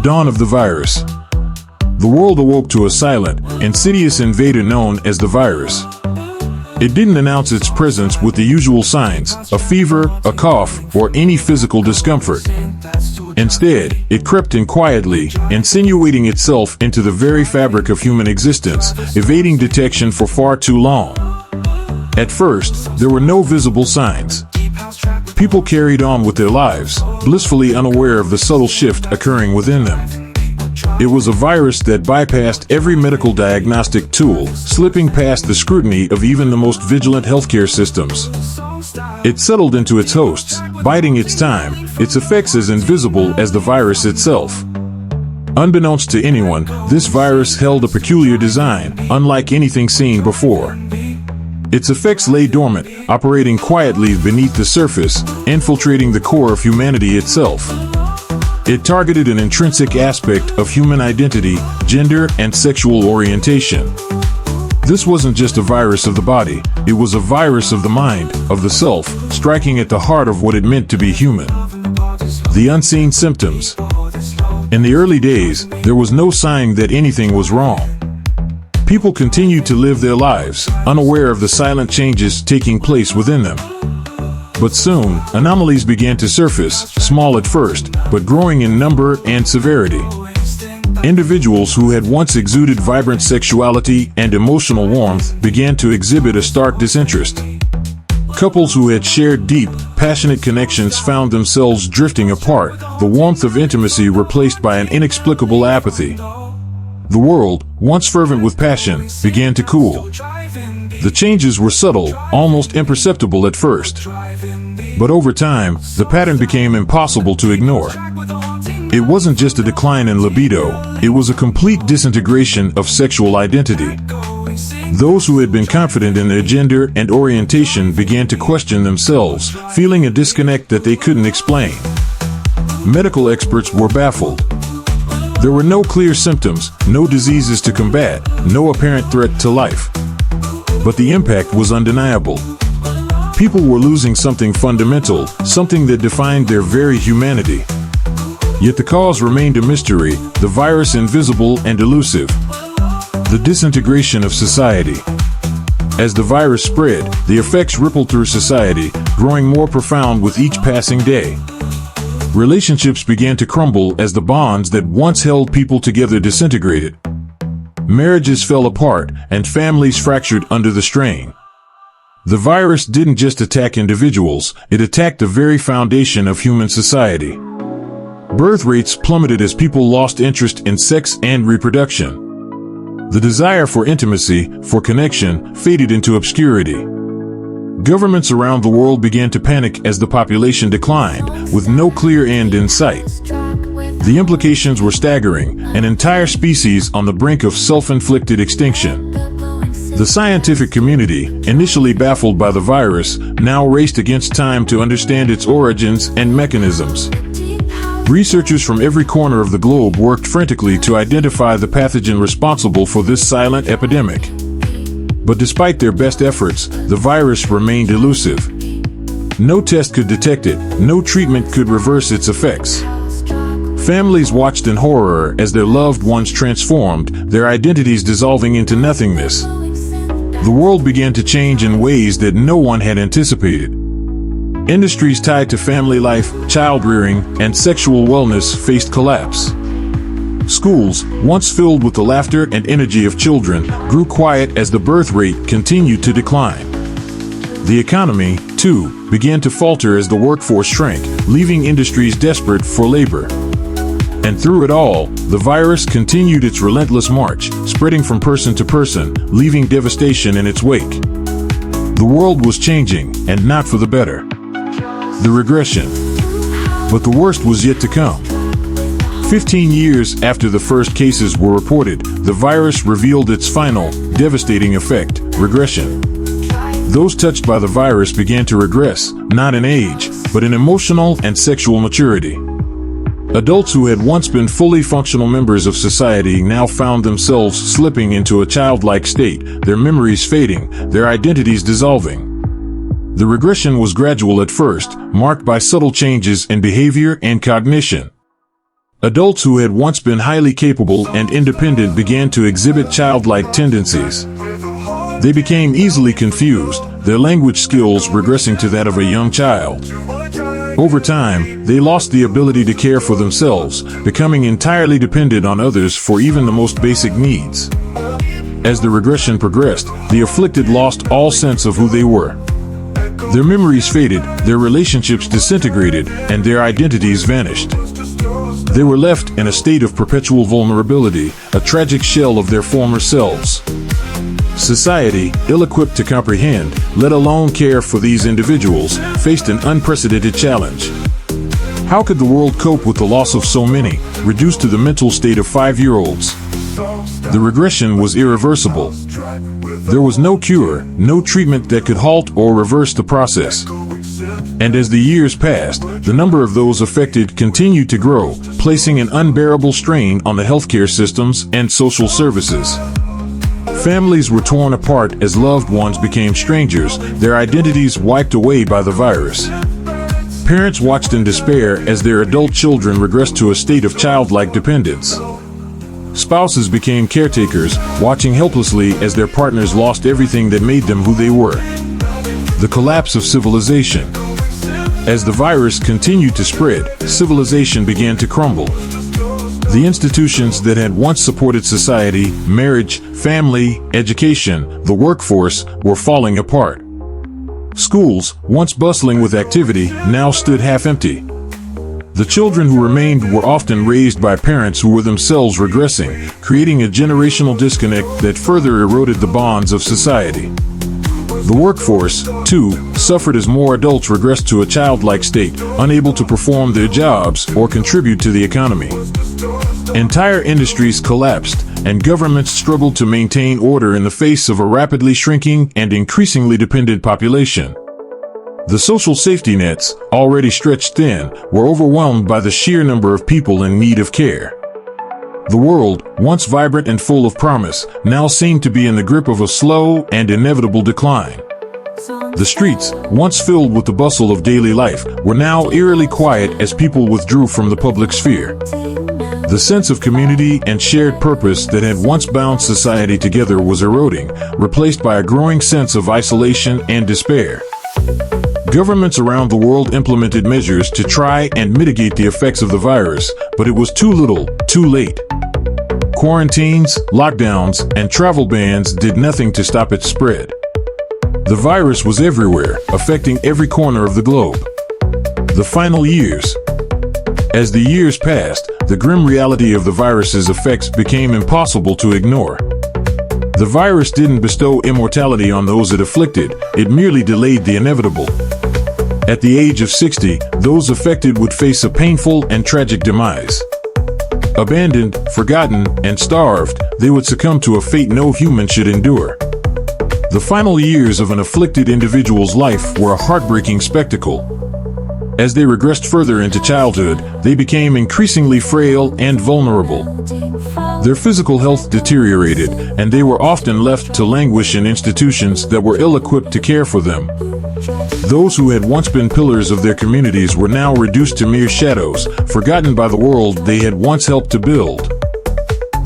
dawn of the virus. The world awoke to a silent, insidious invader known as the virus. It didn't announce its presence with the usual signs, a fever, a cough, or any physical discomfort. Instead, it crept in quietly, insinuating itself into the very fabric of human existence, evading detection for far too long. At first, there were no visible signs. People carried on with their lives, blissfully unaware of the subtle shift occurring within them. It was a virus that bypassed every medical diagnostic tool, slipping past the scrutiny of even the most vigilant healthcare systems. It settled into its hosts, biding its time, its effects as invisible as the virus itself. Unbeknownst to anyone, this virus held a peculiar design, unlike anything seen before. Its effects lay dormant, operating quietly beneath the surface, infiltrating the core of humanity itself. It targeted an intrinsic aspect of human identity, gender, and sexual orientation. This wasn't just a virus of the body, it was a virus of the mind, of the self, striking at the heart of what it meant to be human. The unseen symptoms. In the early days, there was no sign that anything was wrong. People continued to live their lives, unaware of the silent changes taking place within them. But soon, anomalies began to surface, small at first, but growing in number and severity. Individuals who had once exuded vibrant sexuality and emotional warmth began to exhibit a stark disinterest. Couples who had shared deep, passionate connections found themselves drifting apart, the warmth of intimacy replaced by an inexplicable apathy. The world, once fervent with passion, began to cool. The changes were subtle, almost imperceptible at first. But over time, the pattern became impossible to ignore. It wasn't just a decline in libido, it was a complete disintegration of sexual identity. Those who had been confident in their gender and orientation began to question themselves, feeling a disconnect that they couldn't explain. Medical experts were baffled. There were no clear symptoms, no diseases to combat, no apparent threat to life. But the impact was undeniable. People were losing something fundamental, something that defined their very humanity. Yet the cause remained a mystery, the virus invisible and elusive. The disintegration of society. As the virus spread, the effects rippled through society, growing more profound with each passing day. Relationships began to crumble as the bonds that once held people together disintegrated. Marriages fell apart, and families fractured under the strain. The virus didn't just attack individuals, it attacked the very foundation of human society. Birth rates plummeted as people lost interest in sex and reproduction. The desire for intimacy, for connection, faded into obscurity. Governments around the world began to panic as the population declined, with no clear end in sight. The implications were staggering, an entire species on the brink of self-inflicted extinction. The scientific community, initially baffled by the virus, now raced against time to understand its origins and mechanisms. Researchers from every corner of the globe worked frantically to identify the pathogen responsible for this silent epidemic. But despite their best efforts, the virus remained elusive. No test could detect it, no treatment could reverse its effects. Families watched in horror as their loved ones transformed, their identities dissolving into nothingness. The world began to change in ways that no one had anticipated. Industries tied to family life, child-rearing, and sexual wellness faced collapse. Schools, once filled with the laughter and energy of children, grew quiet as the birth rate continued to decline. The economy, too, began to falter as the workforce shrank, leaving industries desperate for labor. And through it all, the virus continued its relentless march, spreading from person to person, leaving devastation in its wake. The world was changing, and not for the better. The regression. But the worst was yet to come. 15 years after the first cases were reported, the virus revealed its final, devastating effect, regression. Those touched by the virus began to regress, not in age, but in emotional and sexual maturity. Adults who had once been fully functional members of society now found themselves slipping into a childlike state, their memories fading, their identities dissolving. The regression was gradual at first, marked by subtle changes in behavior and cognition. Adults who had once been highly capable and independent began to exhibit childlike tendencies. They became easily confused, their language skills regressing to that of a young child. Over time, they lost the ability to care for themselves, becoming entirely dependent on others for even the most basic needs. As the regression progressed, the afflicted lost all sense of who they were. Their memories faded, their relationships disintegrated, and their identities vanished. They were left in a state of perpetual vulnerability, a tragic shell of their former selves. Society, ill-equipped to comprehend, let alone care for these individuals, faced an unprecedented challenge. How could the world cope with the loss of so many, reduced to the mental state of 5-year-olds? The regression was irreversible. There was no cure, no treatment that could halt or reverse the process. And as the years passed, the number of those affected continued to grow, placing an unbearable strain on the healthcare systems and social services. Families were torn apart as loved ones became strangers, their identities wiped away by the virus. Parents watched in despair as their adult children regressed to a state of childlike dependence. Spouses became caretakers, watching helplessly as their partners lost everything that made them who they were. The collapse of civilization. As the virus continued to spread, civilization began to crumble. The institutions that had once supported society, marriage, family, education, the workforce, were falling apart. Schools, once bustling with activity, now stood half empty. The children who remained were often raised by parents who were themselves regressing, creating a generational disconnect that further eroded the bonds of society. The workforce, too, suffered as more adults regressed to a childlike state, unable to perform their jobs or contribute to the economy. Entire industries collapsed, and governments struggled to maintain order in the face of a rapidly shrinking and increasingly dependent population. The social safety nets, already stretched thin, were overwhelmed by the sheer number of people in need of care. The world, once vibrant and full of promise, now seemed to be in the grip of a slow and inevitable decline. The streets, once filled with the bustle of daily life, were now eerily quiet as people withdrew from the public sphere. The sense of community and shared purpose that had once bound society together was eroding, replaced by a growing sense of isolation and despair. Governments around the world implemented measures to try and mitigate the effects of the virus, but it was too little, too late. Quarantines, lockdowns, and travel bans did nothing to stop its spread. The virus was everywhere, affecting every corner of the globe. The final years. As the years passed, the grim reality of the virus's effects became impossible to ignore. The virus didn't bestow immortality on those it afflicted, it merely delayed the inevitable. At the age of 60, those affected would face a painful and tragic demise. Abandoned, forgotten, and starved, they would succumb to a fate no human should endure. The final years of an afflicted individual's life were a heartbreaking spectacle. As they regressed further into childhood, they became increasingly frail and vulnerable. Their physical health deteriorated, and they were often left to languish in institutions that were ill-equipped to care for them. Those who had once been pillars of their communities were now reduced to mere shadows, forgotten by the world they had once helped to build.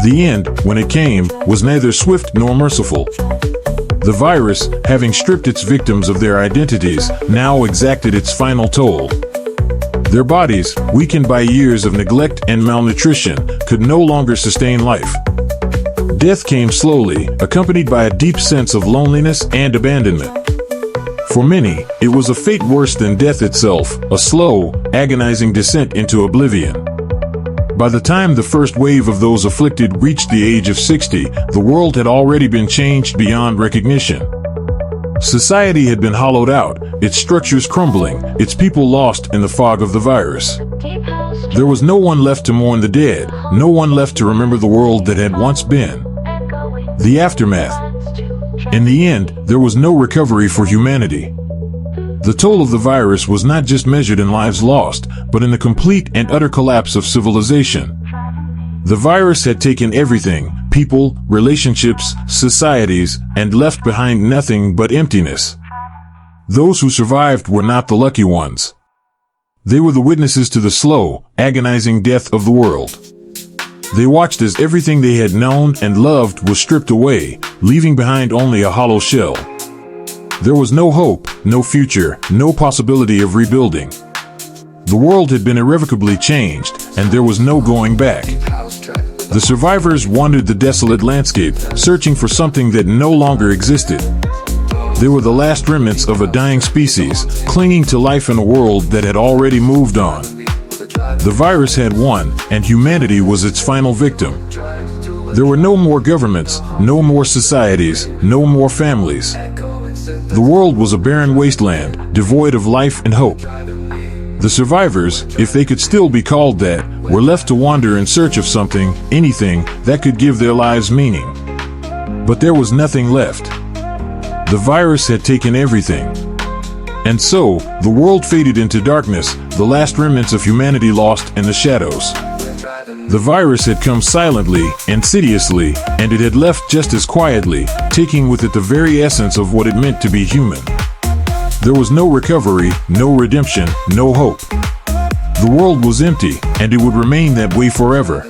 The end, when it came, was neither swift nor merciful. The virus, having stripped its victims of their identities, now exacted its final toll. Their bodies, weakened by years of neglect and malnutrition, could no longer sustain life. Death came slowly, accompanied by a deep sense of loneliness and abandonment. For many, it was a fate worse than death itself, a slow, agonizing descent into oblivion. By the time the first wave of those afflicted reached the age of 60, the world had already been changed beyond recognition. Society had been hollowed out, its structures crumbling, its people lost in the fog of the virus. There was no one left to mourn the dead, no one left to remember the world that had once been. The aftermath. In the end, there was no recovery for humanity. The toll of the virus was not just measured in lives lost, but in the complete and utter collapse of civilization. The virus had taken everything, people, relationships, societies, and left behind nothing but emptiness. Those who survived were not the lucky ones. They were the witnesses to the slow, agonizing death of the world. They watched as everything they had known and loved was stripped away, leaving behind only a hollow shell. There was no hope, no future, no possibility of rebuilding. The world had been irrevocably changed, and there was no going back. The survivors wandered the desolate landscape, searching for something that no longer existed. They were the last remnants of a dying species, clinging to life in a world that had already moved on. The virus had won, and humanity was its final victim. There were no more governments, no more societies, no more families. The world was a barren wasteland, devoid of life and hope. The survivors, if they could still be called that, were left to wander in search of something, anything, that could give their lives meaning. But there was nothing left. The virus had taken everything. And so, the world faded into darkness, the last remnants of humanity lost in the shadows. The virus had come silently, insidiously, and it had left just as quietly, taking with it the very essence of what it meant to be human. There was no recovery, no redemption, no hope. The world was empty, and it would remain that way forever.